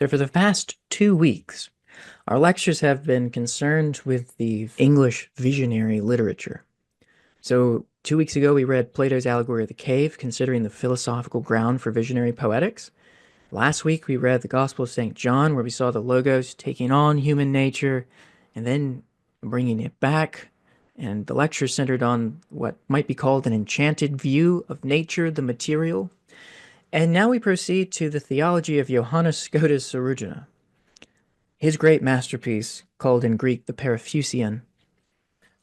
So for the past 2 weeks, our lectures have been concerned with the English visionary literature. So 2 weeks ago, we read Plato's Allegory of the Cave, considering the philosophical ground for visionary poetics. Last week, we read the Gospel of St. John, where we saw the Logos taking on human nature and then bringing it back. And the lecture centered on what might be called an enchanted view of nature, the material. And now we proceed to the theology of John Scotus Eriugena, his great masterpiece, called in Greek the Peripheusion,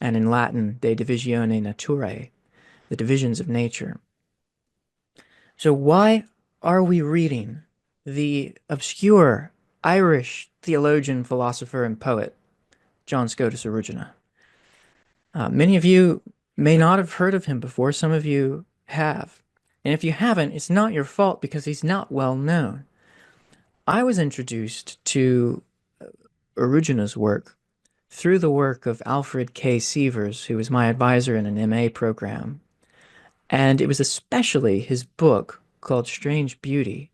and in Latin De Divisione Naturae, the divisions of nature. So why are we reading the obscure Irish theologian, philosopher, and poet, John Scotus Eriugena? Many of you may not have heard of him before. Some of you have. And if you haven't, it's not your fault because he's not well known. I was introduced to Eriugena's work through the work of Alfred K. Sievers, who was my advisor in an MA program. And it was especially his book called Strange Beauty,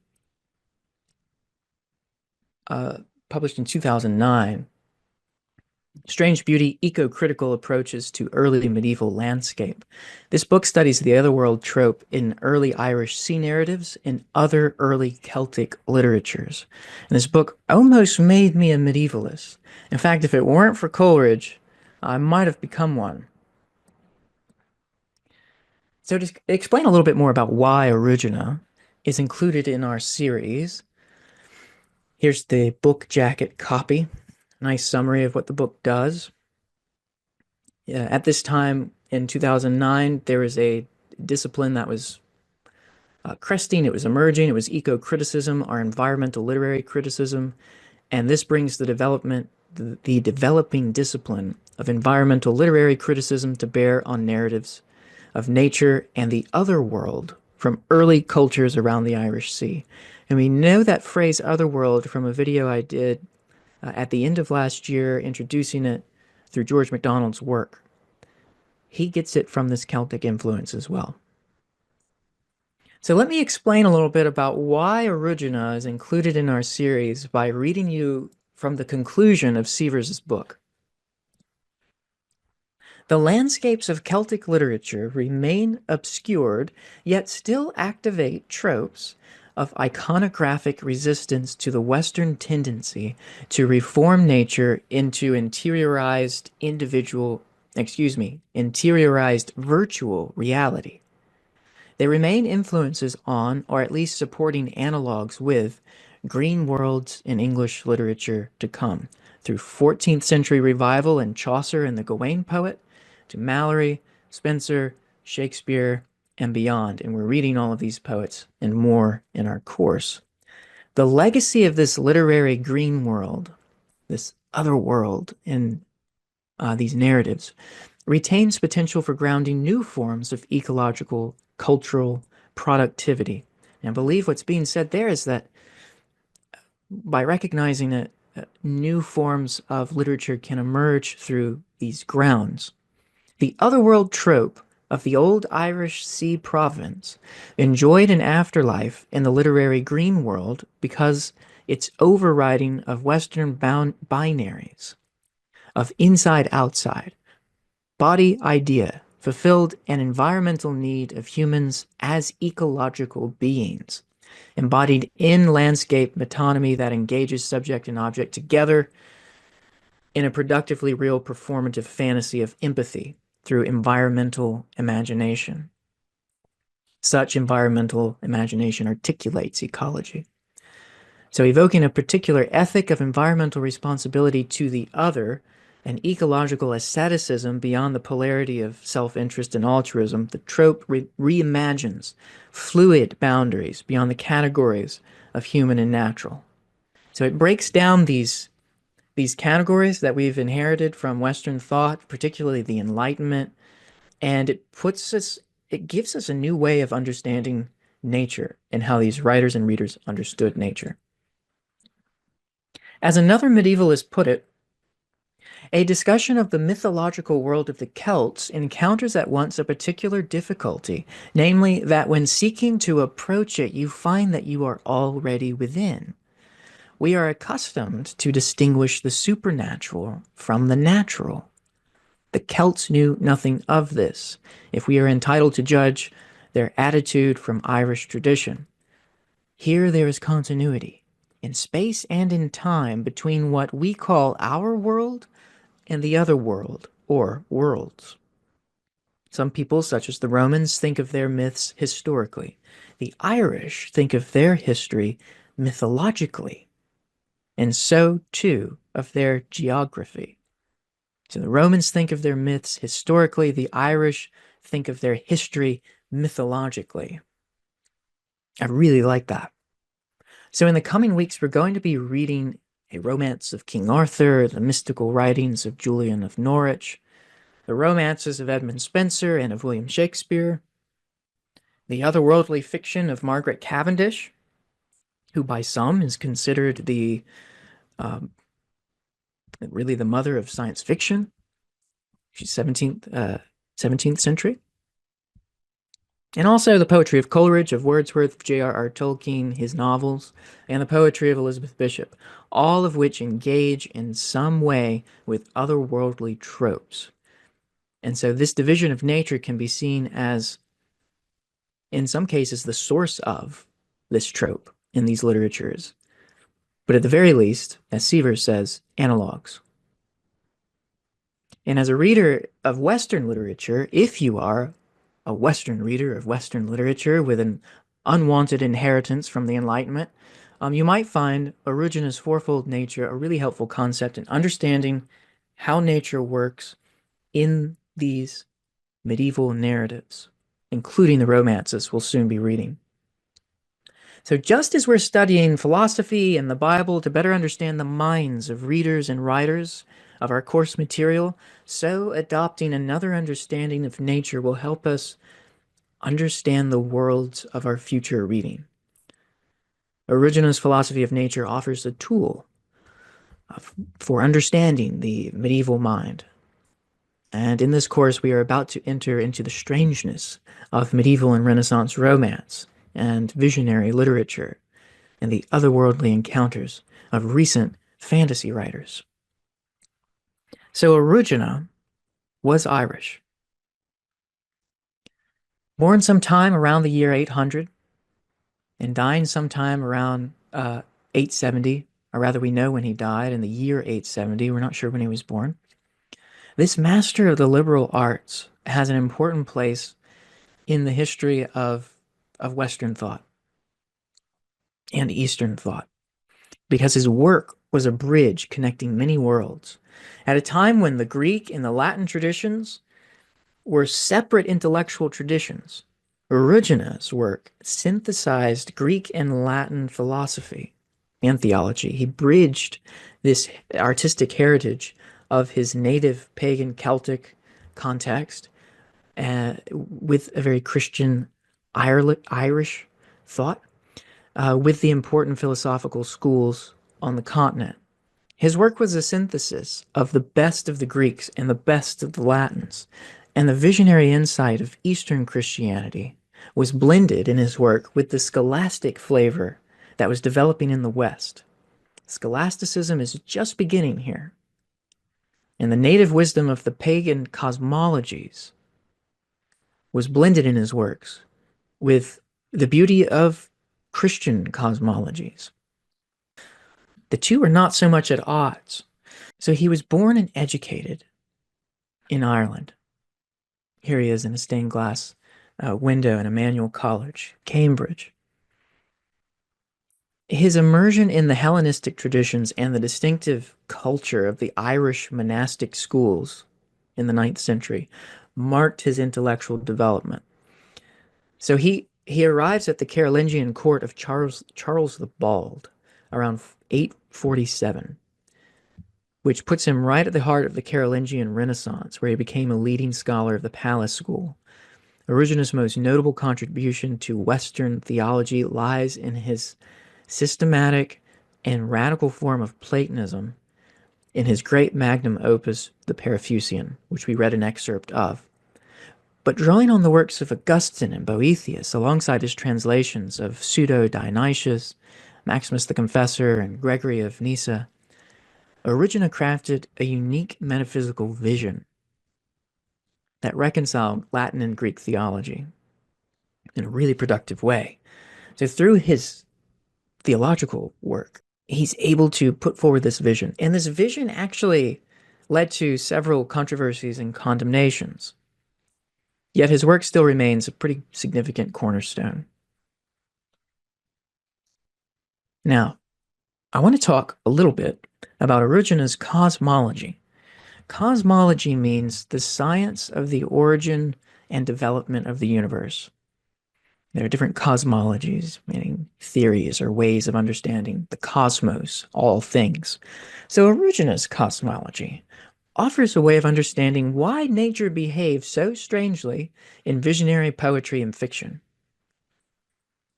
published in 2009. Strange Beauty, Eco-Critical Approaches to Early Medieval Landscape. This book studies the Otherworld trope in early Irish sea narratives and other early Celtic literatures. And this book almost made me a medievalist. In fact, if it weren't for Coleridge, I might have become one. So to explain a little bit more about why Eriugena is included in our series, here's the book jacket copy. Nice summary of what the book does. At this time in 2009, there was a discipline that was cresting, it was emerging, it was eco-criticism, our environmental literary criticism, and this brings the developing discipline of environmental literary criticism to bear on narratives of nature and the other world from early cultures around the Irish Sea. And we know that phrase otherworld from a video I did at the end of last year, introducing it through George MacDonald's work. He gets it from this Celtic influence as well. So let me explain a little bit about why Eriugena is included in our series by reading you from the conclusion of Sievers' book. The landscapes of Celtic literature remain obscured, yet still activate tropes of iconographic resistance to the Western tendency to reform nature into interiorized virtual reality. They remain influences on, or at least supporting analogs with, green worlds in English literature to come, through 14th century revival in Chaucer and the Gawain poet, to Malory, Spenser, Shakespeare, and beyond, and we're reading all of these poets and more in our course. The legacy of this literary green world, this other world in these narratives, retains potential for grounding new forms of ecological, cultural productivity. And I believe what's being said there is that by recognizing that new forms of literature can emerge through these grounds. The otherworld trope of the old Irish sea province enjoyed an afterlife in the literary green world because its overriding of Western binaries, of inside-outside, body-idea, fulfilled an environmental need of humans as ecological beings, embodied in landscape metonymy that engages subject and object together in a productively real performative fantasy of empathy through environmental imagination. Such environmental imagination articulates ecology. So evoking a particular ethic of environmental responsibility to the other, an ecological asceticism beyond the polarity of self-interest and altruism, the trope reimagines fluid boundaries beyond the categories of human and natural. So it breaks down these categories that we've inherited from Western thought, particularly the Enlightenment, and it gives us a new way of understanding nature and how these writers and readers understood nature. As another medievalist put it, a discussion of the mythological world of the Celts encounters at once a particular difficulty, namely that when seeking to approach it, you find that you are already within. We are accustomed to distinguish the supernatural from the natural. The Celts knew nothing of this, if we are entitled to judge their attitude from Irish tradition. Here there is continuity, in space and in time, between what we call our world and the other world, or worlds. Some people, such as the Romans, think of their myths historically. The Irish think of their history mythologically, and so, too, of their geography. So the Romans think of their myths historically, the Irish think of their history mythologically. I really like that. So in the coming weeks, we're going to be reading A Romance of King Arthur, the mystical writings of Julian of Norwich, the romances of Edmund Spenser and of William Shakespeare, the otherworldly fiction of Margaret Cavendish, who by some is considered the really the mother of science fiction. She's 17th century. And also the poetry of Coleridge, of Wordsworth, of J.R.R. Tolkien, his novels, and the poetry of Elizabeth Bishop, all of which engage in some way with otherworldly tropes. And so this division of nature can be seen as, in some cases, the source of this trope in these literatures. But at the very least, as Seaver says, analogues. And as a reader of Western literature, if you are a Western reader of Western literature with an unwanted inheritance from the Enlightenment, you might find Eriugena's fourfold nature a really helpful concept in understanding how nature works in these medieval narratives, including the romances we'll soon be reading. So just as we're studying philosophy and the Bible to better understand the minds of readers and writers of our course material, so adopting another understanding of nature will help us understand the worlds of our future reading. Eriugena's philosophy of nature offers a tool for understanding the medieval mind. And in this course, we are about to enter into the strangeness of medieval and Renaissance romance and visionary literature and the otherworldly encounters of recent fantasy writers. So Eriugena was Irish. Born sometime around the year 800 and dying sometime around 870, or rather we know when he died, in the year 870. We're not sure when he was born. This master of the liberal arts has an important place in the history of Western thought and Eastern thought, because his work was a bridge connecting many worlds. At a time when the Greek and the Latin traditions were separate intellectual traditions, Eriugena's work synthesized Greek and Latin philosophy and theology. He bridged this artistic heritage of his native pagan Celtic context with a very Christian Irish thought, with the important philosophical schools on the continent. His work was a synthesis of the Greeks and the best of the Latins, and the visionary insight of Eastern Christianity was blended in his work with the scholastic flavor that was developing in the West. Scholasticism is just beginning here, and the native wisdom of the pagan cosmologies was blended in his works with the beauty of Christian cosmologies. The two are not so much at odds. So he was born and educated in Ireland. Here he is in a stained glass window in Emmanuel College, Cambridge. His immersion in the Hellenistic traditions and the distinctive culture of the Irish monastic schools in the 9th century marked his intellectual development. So he arrives at the Carolingian court of Charles the Bald around 847, which puts him right at the heart of the Carolingian Renaissance, where he became a leading scholar of the Palace School. Eriugena's most notable contribution to Western theology lies in his systematic and radical form of Platonism in his great magnum opus, the Parafusian, which we read an excerpt of. But drawing on the works of Augustine and Boethius, alongside his translations of Pseudo-Dionysius, Maximus the Confessor, and Gregory of Nyssa, Eriugena crafted a unique metaphysical vision that reconciled Latin and Greek theology in a really productive way. So through his theological work, he's able to put forward this vision. And this vision actually led to several controversies and condemnations. Yet his work still remains a pretty significant cornerstone. Now, I want to talk a little bit about Eriugena's cosmology. Cosmology means the science of the origin and development of the universe. There are different cosmologies, meaning theories or ways of understanding the cosmos, all things. So Eriugena's cosmology offers a way of understanding why nature behaves so strangely in visionary poetry and fiction.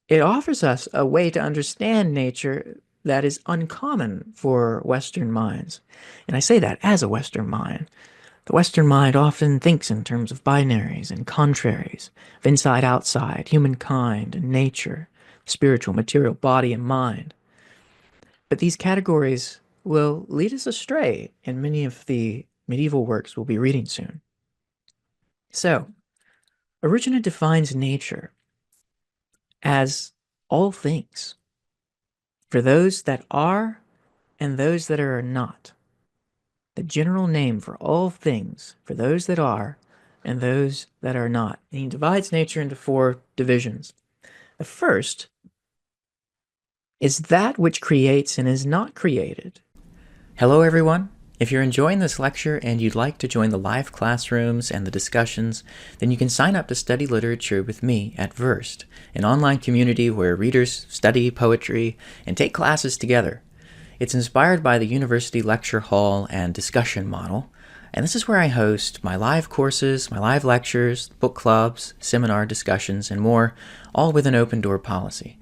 It offers us a way to understand nature that is uncommon for Western minds. And I say that as a Western mind. The Western mind often thinks in terms of binaries and contraries, of inside outside, humankind and nature, spiritual, material, body, and mind. But these categories will lead us astray in many of the medieval works we'll be reading soon. So, Eriugena defines nature as all things, for those that are and those that are not. The general name for all things, for those that are and those that are not. And he divides nature into four divisions. The first is that which creates and is not created. Hello, everyone. If you're enjoying this lecture and you'd like to join the live classrooms and the discussions, then you can sign up to study literature with me at Versed, an online community where readers study poetry and take classes together. It's inspired by the university lecture hall and discussion model, and this is where I host my live courses, my live lectures, book clubs, seminar discussions, and more, all with an open door policy.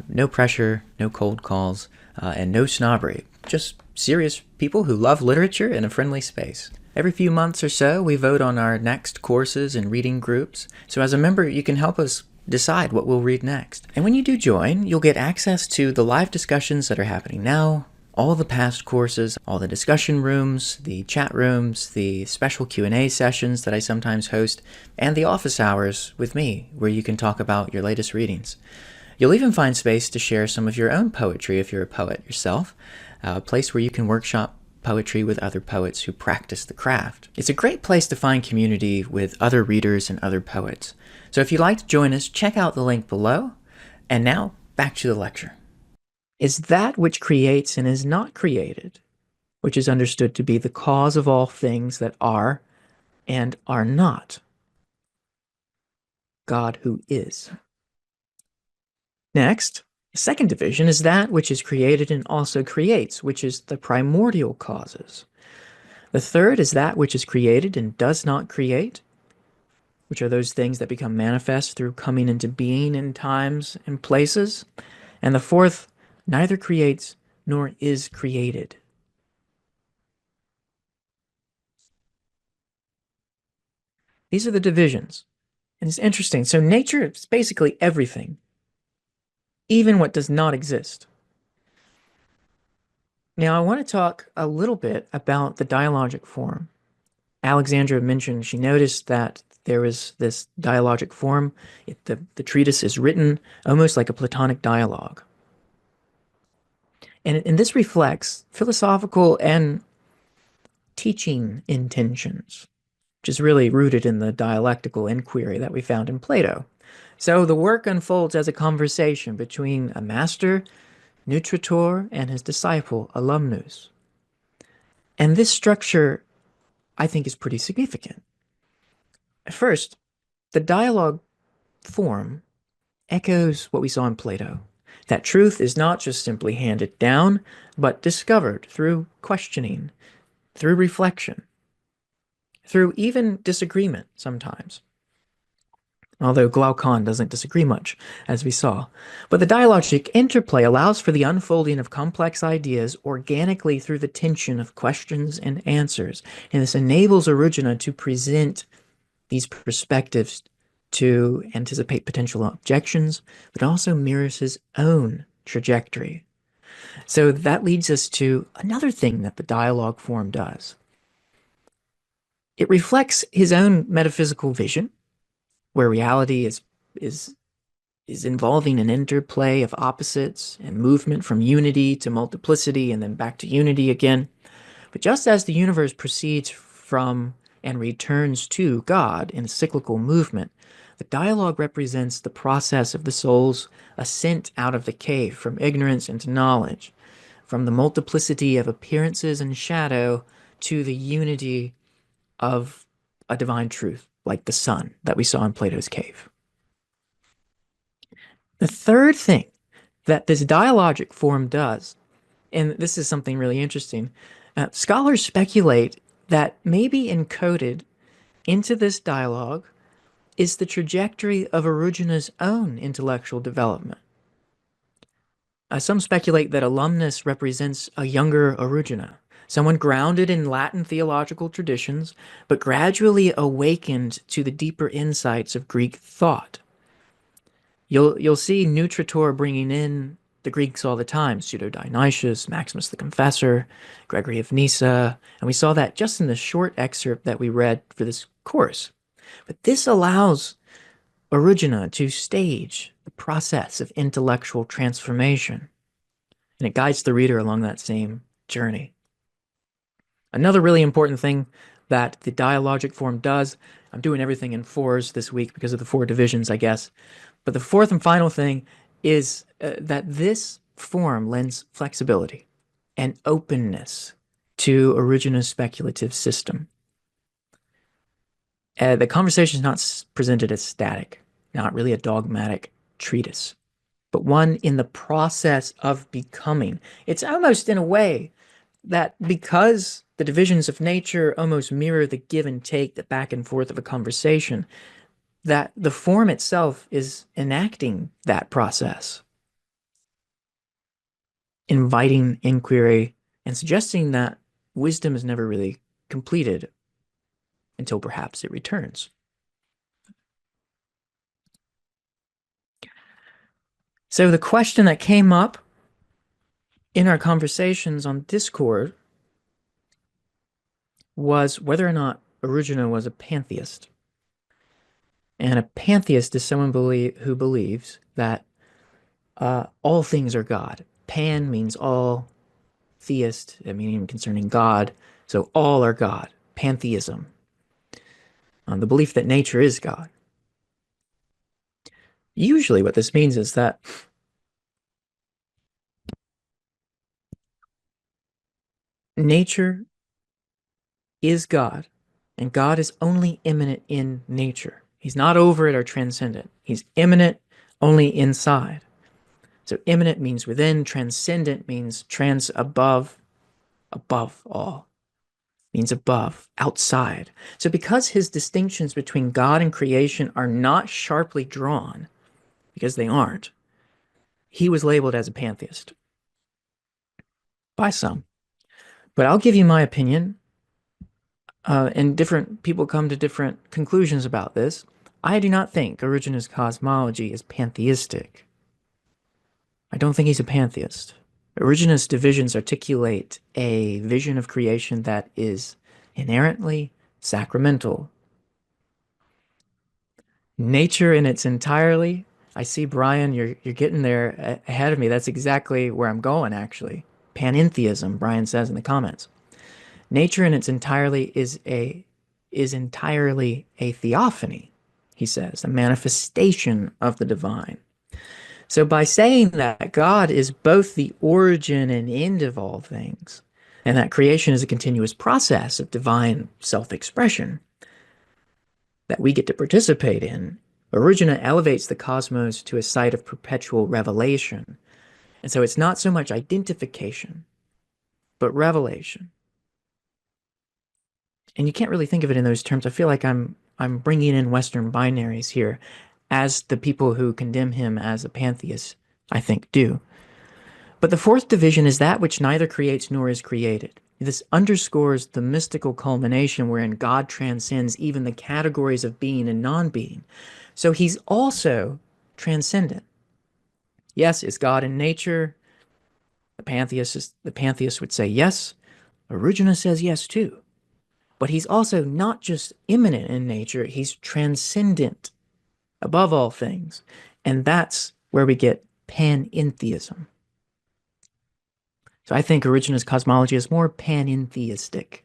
No pressure, no cold calls, and no snobbery. Just serious people who love literature in a friendly space. Every few months or so, we vote on our next courses and reading groups, so as a member, you can help us decide what we'll read next. And when you do join, you'll get access to the live discussions that are happening now, all the past courses, all the discussion rooms, the chat rooms, the special Q&A sessions that I sometimes host, and the office hours with me, where you can talk about your latest readings. You'll even find space to share some of your own poetry if you're a poet yourself, a place where you can workshop poetry with other poets who practice the craft. It's a great place to find community with other readers and other poets. So if you'd like to join us, check out the link below. And now, back to the lecture. Is that which creates and is not created, which is understood to be the cause of all things that are and are not. God who is. Next, the second division is that which is created and also creates, which is the primordial causes. The third is that which is created and does not create, which are those things that become manifest through coming into being in times and places. And the fourth, neither creates nor is created. These are the divisions. And it's interesting. So nature is basically everything, even what does not exist. Now, I want to talk a little bit about the dialogic form. Alexandra mentioned she noticed that there is this dialogic form. The treatise is written almost like a Platonic dialogue. And this reflects philosophical and teaching intentions, which is really rooted in the dialectical inquiry that we found in Plato. So the work unfolds as a conversation between a master, nutritor, and his disciple, alumnus. And this structure, I think, is pretty significant. First, the dialogue form echoes what we saw in Plato, that truth is not just simply handed down, but discovered through questioning, through reflection, through even disagreement sometimes. Although Glaucon doesn't disagree much, as we saw. But the dialogic interplay allows for the unfolding of complex ideas organically through the tension of questions and answers. And this enables Eriugena to present these perspectives to anticipate potential objections, but also mirrors his own trajectory So that leads us to another thing that the dialogue form does. It reflects his own metaphysical vision, where reality is is involving an interplay of opposites and movement from unity to multiplicity and then back to unity again. But just as the universe proceeds from and returns to God in a cyclical movement, the dialogue represents the process of the soul's ascent out of the cave from ignorance into knowledge, from the multiplicity of appearances and shadow to the unity of a divine truth, like the sun that we saw in Plato's cave. The third thing that this dialogic form does, and this is something really interesting, scholars speculate that maybe encoded into this dialogue is the trajectory of Eriugena's own intellectual development. Some speculate that alumnus represents a younger Eriugena, someone grounded in Latin theological traditions, but gradually awakened to the deeper insights of Greek thought. You'll see Nutritor bringing in the Greeks all the time, Pseudo-Dionysius, Maximus the Confessor, Gregory of Nyssa, and we saw that just in the short excerpt that we read for this course. But this allows Eriugena to stage the process of intellectual transformation, and it guides the reader along that same journey. Another really important thing that the dialogic form does, I'm doing everything in fours this week because of the four divisions, I guess, but the fourth and final thing is that this form lends flexibility and openness to Eriugena's speculative system. The conversation is not presented as static, not really a dogmatic treatise, but one in the process of becoming. It's almost in a way that because the divisions of nature almost mirror the give and take, the back and forth of a conversation, that the form itself is enacting that process, inviting inquiry and suggesting that wisdom is never really completed until perhaps it returns. So the question that came up in our conversations on Discord was whether or not Eriugena was a pantheist. And a pantheist is someone who believes that all things are God. Pan means all, theist, meaning concerning God. So all are God. Pantheism. The belief that nature is God. Usually what this means is that nature is God, and God is only immanent in nature. He's not over it or transcendent. He's immanent only inside. So immanent means within, transcendent means above all, means above, outside. So because his distinctions between God and creation are not sharply drawn, because they aren't, he was labeled as a pantheist by some. But I'll give you my opinion, and different people come to different conclusions about this. I do not think Eriugena's cosmology is pantheistic. I don't think he's a pantheist. Eriugena's divisions articulate a vision of creation that is inherently sacramental. Nature in its entirety. I see, Brian, you're getting there ahead of me. That's exactly where I'm going, actually. Panentheism, Brian says in the comments. Nature in its entirety is entirely a theophany, he says, a manifestation of the divine. So by saying that God is both the origin and end of all things, and that creation is a continuous process of divine self-expression that we get to participate in, Eriugena elevates the cosmos to a site of perpetual revelation. And so it's not so much identification, but revelation. And you can't really think of it in those terms. I feel like I'm bringing in Western binaries here, as the people who condemn him as a pantheist, I think, do. But the fourth division is that which neither creates nor is created. This underscores the mystical culmination wherein God transcends even the categories of being and non-being. So he's also transcendent. Yes, is God in nature? The pantheist would say yes. Eriugena says yes too. But he's also not just immanent in nature, he's transcendent above all things. And that's where we get panentheism. So I think Eriugena's cosmology is more panentheistic.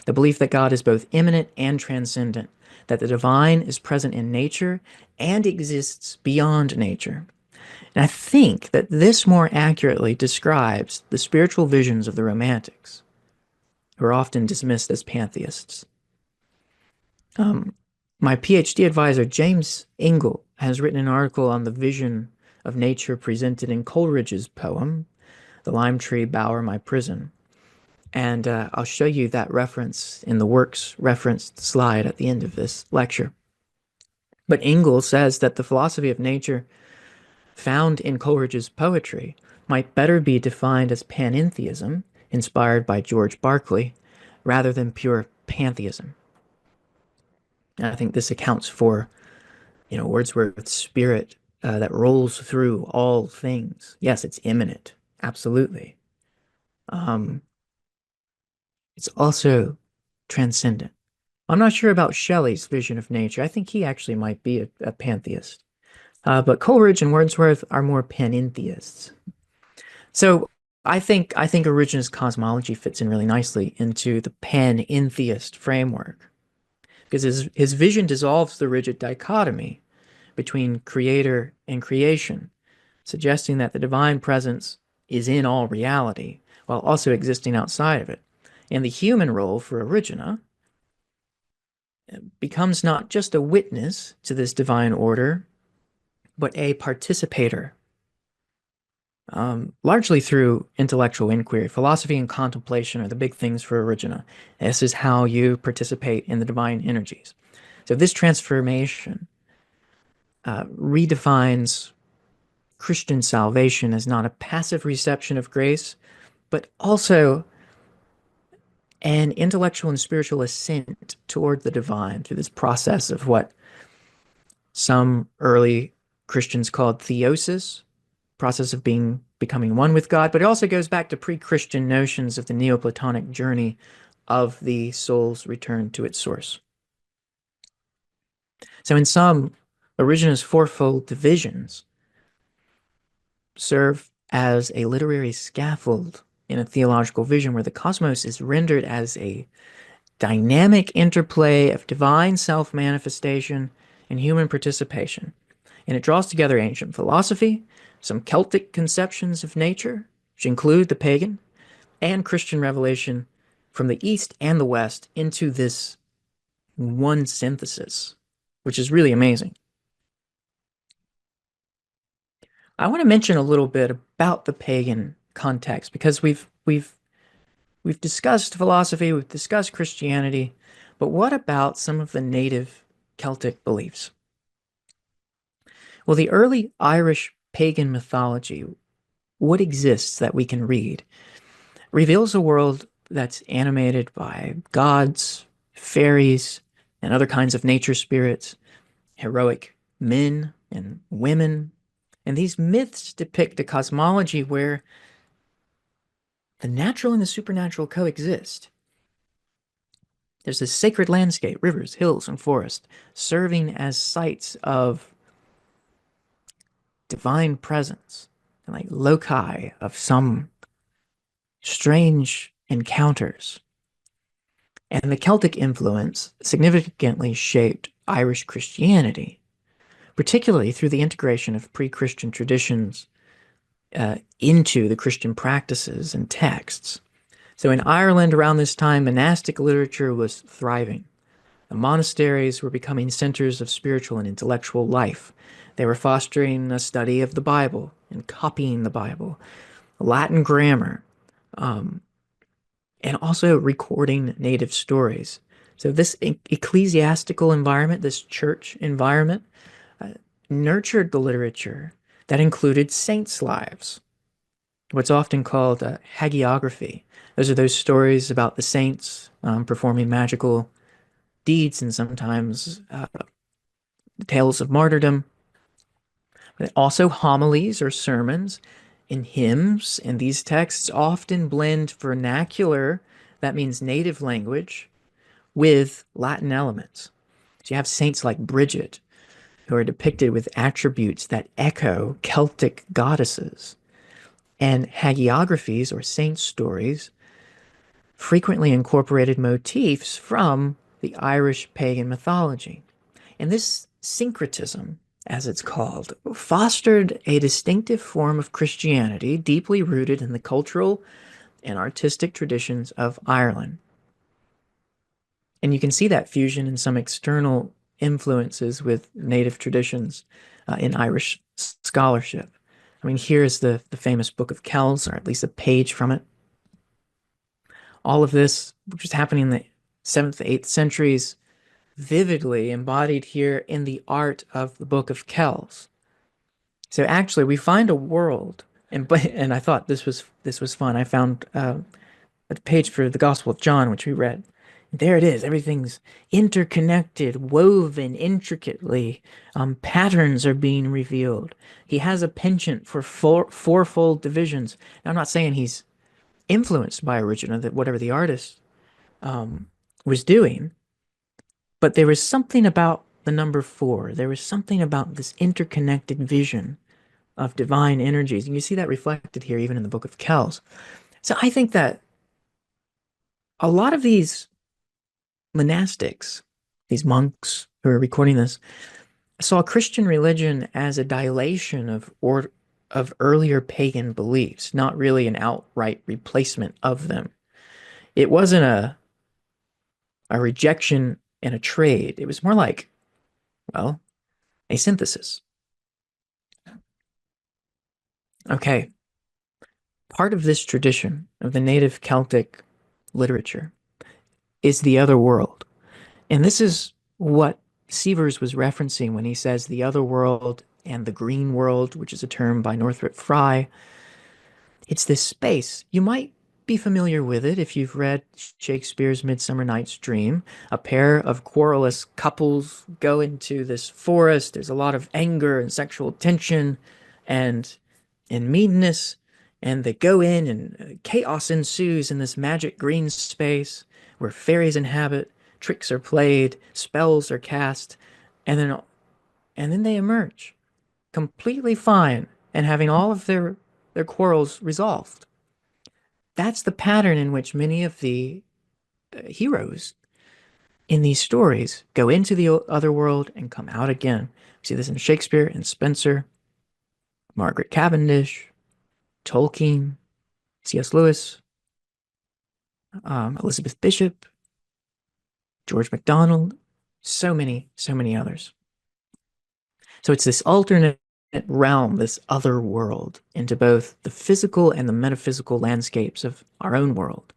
The belief that God is both immanent and transcendent, that the divine is present in nature and exists beyond nature. And I think that this more accurately describes the spiritual visions of the Romantics, who are often dismissed as pantheists. My PhD advisor, James Ingle, has written an article on the vision of nature presented in Coleridge's poem, The Lime Tree Bower My Prison. And I'll show you that reference in the works referenced slide at the end of this lecture. But Ingle says that the philosophy of nature found in Coleridge's poetry might better be defined as panentheism, inspired by George Berkeley, rather than pure pantheism. And I think this accounts for, Wordsworth's spirit that rolls through all things. Yes, it's immanent, absolutely. It's also transcendent. I'm not sure about Shelley's vision of nature. I think he actually might be a pantheist. But Coleridge and Wordsworth are more panentheists. So I think Eriugena's cosmology fits in really nicely into the panentheist framework because his vision dissolves the rigid dichotomy between creator and creation, suggesting that the divine presence is in all reality while also existing outside of it. And the human role for Eriugena becomes not just a witness to this divine order, but a participator, largely through intellectual inquiry. Philosophy and contemplation are the big things for Eriugena. This is how you participate in the divine energies. So this transformation redefines Christian salvation as not a passive reception of grace, but also an intellectual and spiritual ascent toward the divine through this process of what some early Christians called theosis, process of becoming one with God, but it also goes back to pre-Christian notions of the Neoplatonic journey of the soul's return to its source. So in sum, Eriugena's fourfold divisions serve as a literary scaffold in a theological vision where the cosmos is rendered as a dynamic interplay of divine self-manifestation and human participation. And it draws together ancient philosophy, some Celtic conceptions of nature, which include the pagan, and Christian revelation from the East and the West into this one synthesis, which is really amazing. I want to mention a little bit about the pagan context because we've discussed philosophy, we've discussed Christianity, but what about some of the native Celtic beliefs? Well, the early Irish pagan mythology, what exists that we can read, reveals a world that's animated by gods, fairies, and other kinds of nature spirits, heroic men and women. And these myths depict a cosmology where the natural and the supernatural coexist. There's this sacred landscape, rivers, hills, and forests, serving as sites of divine presence and like loci of some strange encounters. And the Celtic influence significantly shaped Irish Christianity, particularly through the integration of pre-Christian traditions into the Christian practices and texts. So in Ireland around this time, monastic literature was thriving. The monasteries were becoming centers of spiritual and intellectual life. They were fostering a study of the Bible and copying the Bible, Latin grammar, and also recording native stories. So this ecclesiastical environment, this church environment, nurtured the literature that included saints' lives, what's often called hagiography. Those are those stories about the saints performing magical deeds and sometimes tales of martyrdom. But also homilies or sermons In hymns and these texts often blend vernacular, that means native language, with Latin elements. So you have saints like Bridget, who are depicted with attributes that echo Celtic goddesses, and hagiographies or saint stories frequently incorporated motifs from the Irish pagan mythology. And this syncretism, as it's called, fostered a distinctive form of Christianity deeply rooted in the cultural and artistic traditions of Ireland. And you can see that fusion in some external influences with native traditions in Irish scholarship. I mean, here's the famous Book of Kells, or at least a page from it. All of this, which was happening in the 7th, 8th centuries, vividly embodied here in the art of the Book of Kells. So actually, we find a world, and I thought this was fun. I found a page for the Gospel of John, which we read. There it is. Everything's interconnected, woven intricately. Patterns are being revealed. He has a penchant for fourfold divisions. Now, I'm not saying he's influenced by Eriugena, that whatever the artist was doing, but there was something about the number four. There was something about this interconnected vision of divine energies. And you see that reflected here, even in the Book of Kells. So I think that a lot of these monastics, these monks who are recording this, saw Christian religion as a dilation of earlier pagan beliefs, not really an outright replacement of them. It wasn't a rejection and a trade. It was more like, well, a synthesis. Okay, part of this tradition of the native Celtic literature is the other world. And this is what Sievers was referencing when he says the other world and the green world, which is a term by Northrop Frye. It's this space. You might be familiar with it if you've read Shakespeare's Midsummer Night's Dream. A pair of querulous couples go into this forest. There's a lot of anger and sexual tension and meanness, and they go in, and chaos ensues in this magic green space where fairies inhabit, tricks are played, spells are cast, and then they emerge completely fine and having all of their quarrels resolved. That's the pattern in which many of the heroes in these stories go into the other world and come out again. We see this in Shakespeare and Spenser, Margaret Cavendish, Tolkien, C.S. Lewis, Elizabeth Bishop, George MacDonald, so many others. So it's this alternate realm, this other world, into both the physical and the metaphysical landscapes of our own world.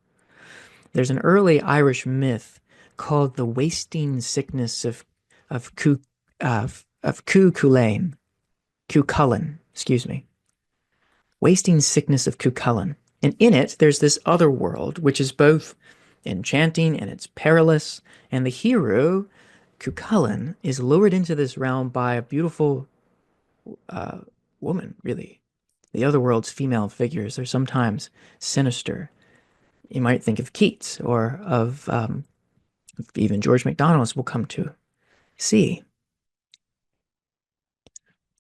There's an early Irish myth called the wasting sickness of Cuchulainn, excuse me, wasting sickness of Cuchulainn. And in it, there's this other world, which is both enchanting and it's perilous. And the hero, Cuchulainn, is lured into this realm by a beautiful woman, really. The other world's female figures are sometimes sinister. You might think of Keats or of even George MacDonald, as we'll come to see.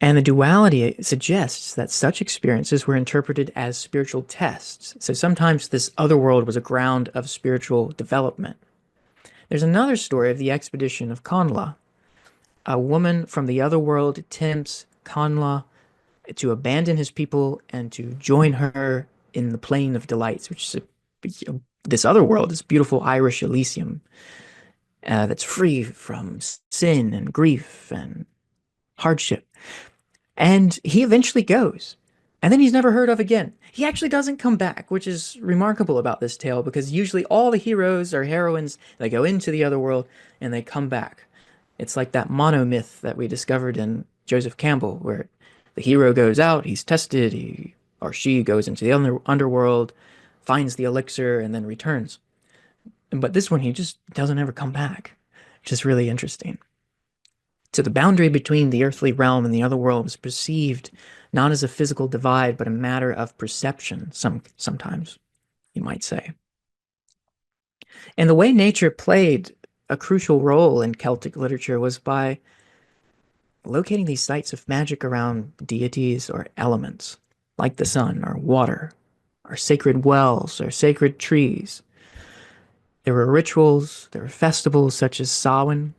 And the duality suggests that such experiences were interpreted as spiritual tests. So sometimes this other world was a ground of spiritual development. There's another story of the expedition of Conla. A woman from the other world tempts Conla to abandon his people and to join her in the Plain of Delights, which is this other world, this beautiful Irish Elysium that's free from sin and grief and hardship. And he eventually goes. And then he's never heard of again. He actually doesn't come back, which is remarkable about this tale, because usually all the heroes or heroines, they go into the other world and they come back. It's like that monomyth that we discovered in Joseph Campbell, where the hero goes out, he's tested, he or she goes into the underworld, finds the elixir, and then returns. But this one, he just doesn't ever come back, which is really interesting. So the boundary between the earthly realm and the other world was perceived not as a physical divide, but a matter of perception, sometimes, you might say. And the way nature played a crucial role in Celtic literature was by locating these sites of magic around deities or elements, like the sun or water, or sacred wells or sacred trees. There were rituals, there were festivals such as Samhain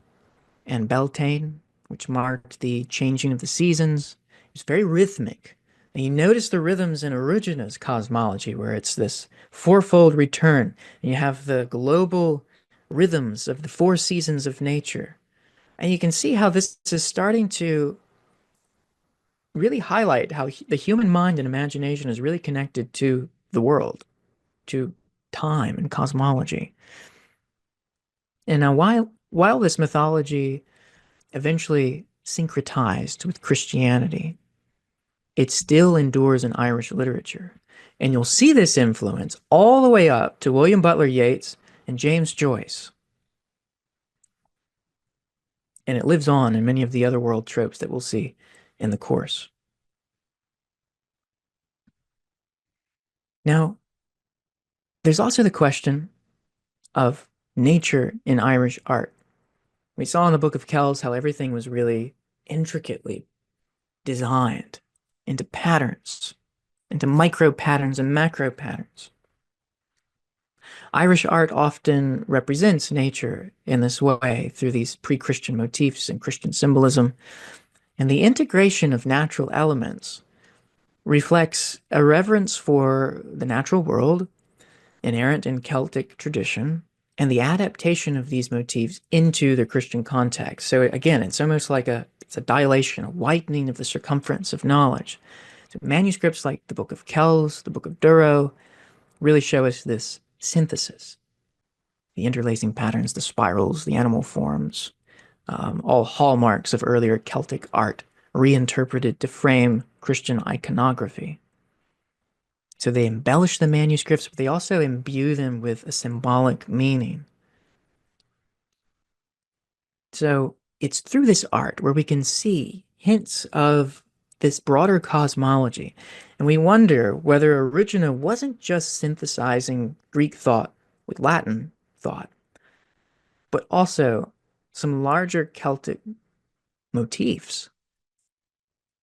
and Beltane, which marked the changing of the seasons. It's very rhythmic. And you notice the rhythms in Eriugena's cosmology, where it's this fourfold return, and you have the global rhythms of the four seasons of nature. And you can see how this is starting to really highlight how the human mind and imagination is really connected to the world, to time and cosmology. And now, while this mythology eventually syncretized with Christianity, it still endures in Irish literature. And you'll see this influence all the way up to William Butler Yeats and James Joyce. And it lives on in many of the otherworld tropes that we'll see in the course. Now, there's also the question of nature in Irish art. We saw in the Book of Kells how everything was really intricately designed into patterns, into micro patterns and macro patterns. Irish art often represents nature in this way through these pre-Christian motifs and Christian symbolism, and the integration of natural elements reflects a reverence for the natural world inherent in Celtic tradition and the adaptation of these motifs into the Christian context. So again, it's almost like it's a dilation, a widening of the circumference of knowledge. So manuscripts like the Book of Kells, the Book of Durrow, really show us this synthesis. The interlacing patterns, the spirals, the animal forms, all hallmarks of earlier Celtic art, reinterpreted to frame Christian iconography. So they embellish the manuscripts, but they also imbue them with a symbolic meaning. So it's through this art where we can see hints of this broader cosmology. And we wonder whether Eriugena wasn't just synthesizing Greek thought with Latin thought, but also some larger Celtic motifs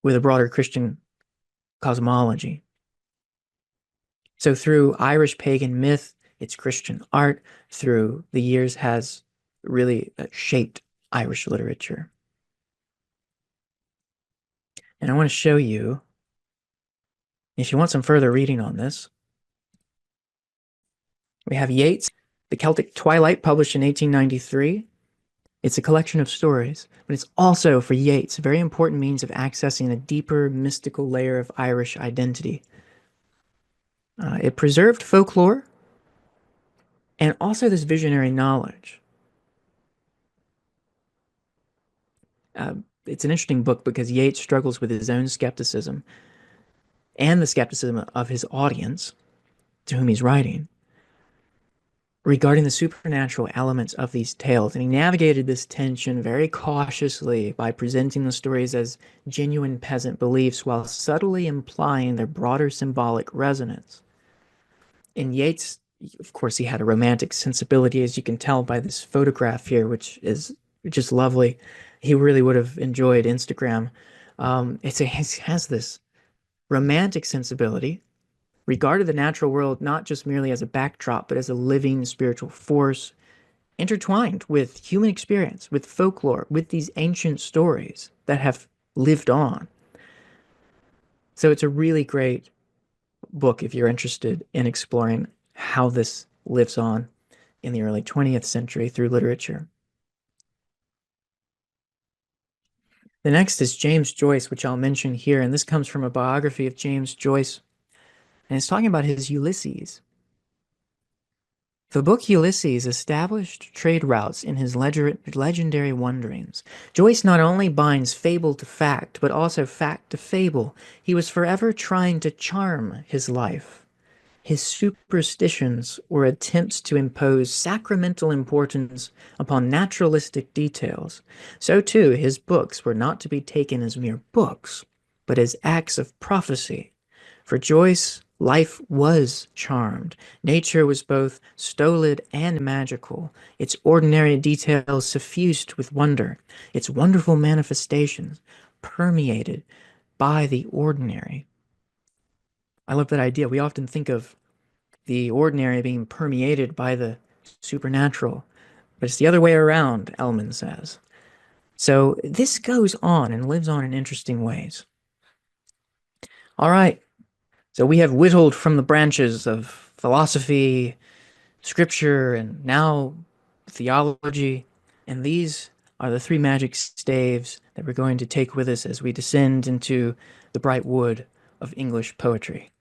with a broader Christian cosmology. So through Irish pagan myth, its Christian art, through the years has really shaped Irish literature. And I want to show you, if you want some further reading on this, we have Yeats, The Celtic Twilight, published in 1893. It's a collection of stories, but it's also, for Yeats, a very important means of accessing a deeper mystical layer of Irish identity. It preserved folklore and also this visionary knowledge. It's an interesting book because Yeats struggles with his own skepticism and the skepticism of his audience, to whom he's writing, regarding the supernatural elements of these tales. And he navigated this tension very cautiously by presenting the stories as genuine peasant beliefs while subtly implying their broader symbolic resonance. In Yeats, of course, he had a romantic sensibility, as you can tell by this photograph here, which is just lovely. He really would have enjoyed Instagram. It has this romantic sensibility, regarded the natural world not just merely as a backdrop, but as a living spiritual force intertwined with human experience, with folklore, with these ancient stories that have lived on. So it's a really great book if you're interested in exploring how this lives on in the early 20th century through literature. The next is James Joyce, which I'll mention here, and this comes from a biography of James Joyce, and it's talking about his Ulysses. The book Ulysses established trade routes in his legendary wanderings. Joyce not only binds fable to fact, but also fact to fable. He was forever trying to charm his life. His superstitions were attempts to impose sacramental importance upon naturalistic details. So too, his books were not to be taken as mere books, but as acts of prophecy. For Joyce, life was charmed. Nature was both stolid and magical, its ordinary details suffused with wonder, its wonderful manifestations permeated by the ordinary. I love that idea. We often think of the ordinary being permeated by the supernatural, but it's the other way around, Ellman says. So this goes on and lives on in interesting ways. All right, so we have whittled from the branches of philosophy, scripture, and now theology, and these are the three magic staves that we're going to take with us as we descend into the bright wood of English poetry.